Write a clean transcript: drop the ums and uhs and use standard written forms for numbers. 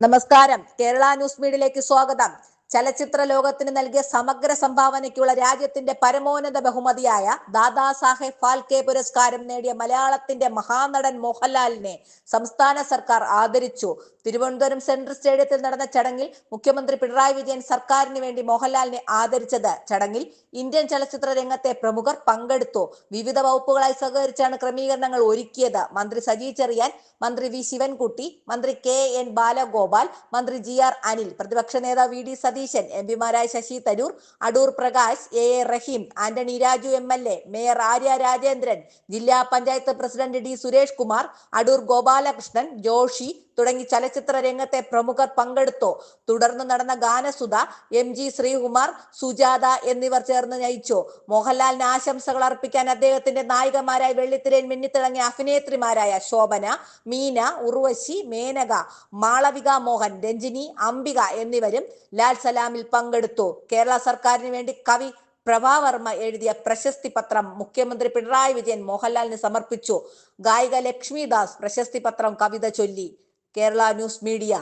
നമസ്കാരം. കേരള ന്യൂസ് മീഡിയയിലേക്ക് സ്വാഗതം. ചലച്ചിത്ര ലോകത്തിന് നൽകിയ സമഗ്ര സംഭാവനയ്ക്കുള്ള രാജ്യത്തിന്റെ പരമോന്നത ബഹുമതിയായ ദാദാ സാഹേബ് ഫാൽക്കെ പുരസ്കാരം നേടിയ മലയാളത്തിന്റെ മഹാനടൻ മോഹൻലാലിനെ സംസ്ഥാന സർക്കാർ ആദരിച്ചു. തിരുവനന്തപുരം സെൻട്രൽ സ്റ്റേഡിയത്തിൽ നടന്ന ചടങ്ങിൽ മുഖ്യമന്ത്രി പിണറായി വിജയൻ സർക്കാരിന് വേണ്ടി മോഹൻലാലിനെ ആദരിച്ചത്. ചടങ്ങിൽ ഇന്ത്യൻ ചലച്ചിത്ര രംഗത്തെ പ്രമുഖർ പങ്കെടുത്തു. വിവിധ വകുപ്പുകളായി സഹകരിച്ചാണ് ക്രമീകരണങ്ങൾ ഒരുക്കിയത്. മന്ത്രി സജി ചെറിയാൻ, മന്ത്രി വി ശിവൻകുട്ടി, മന്ത്രി കെ എൻ ബാലഗോപാൽ, മന്ത്രി ജി ആർ അനിൽ, പ്രതിപക്ഷ നേതാവ് വി ഡി സതീശൻ, എംപിമാരായ Shashi Tharoor, Adoor Prakash, A Rahim, Antony Raju MLA, mayor Arya Rajendran, ജില്ലാ പഞ്ചായത്ത് പ്രസിഡന്റ് ഡി സുരേഷ് കുമാർ, അടൂർ ഗോപാലകൃഷ്ണൻ, ജോഷി തുടങ്ങി ചലച്ചിത്ര രംഗത്തെ പ്രമുഖർ പങ്കെടുത്തു. തുടർന്ന് നടന്ന ഗാനസുധ MG ശ്രീകുമാർ, സുജാത എന്നിവർ ചേർന്ന് നയിച്ചു. മോഹൻലാലിന് ആശംസകൾ അർപ്പിക്കാൻ അദ്ദേഹത്തിന്റെ നായികമാരായ വെള്ളിത്തിരയിൽ മിന്നിത്തിളങ്ങിയ അഭിനേത്രിമാരായ ശോഭന, മീന, ഉർവശി, മേനക, മാളവിക മോഹൻ, രഞ്ജിനി, അംബിക എന്നിവരും ലാൽ സലാമിൽ പങ്കെടുത്തു. കേരള സർക്കാരിന് വേണ്ടി കവി പ്രഭാവർമ്മ എഴുതിയ പ്രശസ്തി പത്രം മുഖ്യമന്ത്രി പിണറായി വിജയൻ മോഹൻലാലിന് സമർപ്പിച്ചു. ഗായിക ലക്ഷ്മി ദാസ് പ്രശസ്തി പത്രം കവിത ചൊല്ലി. Kerala news media.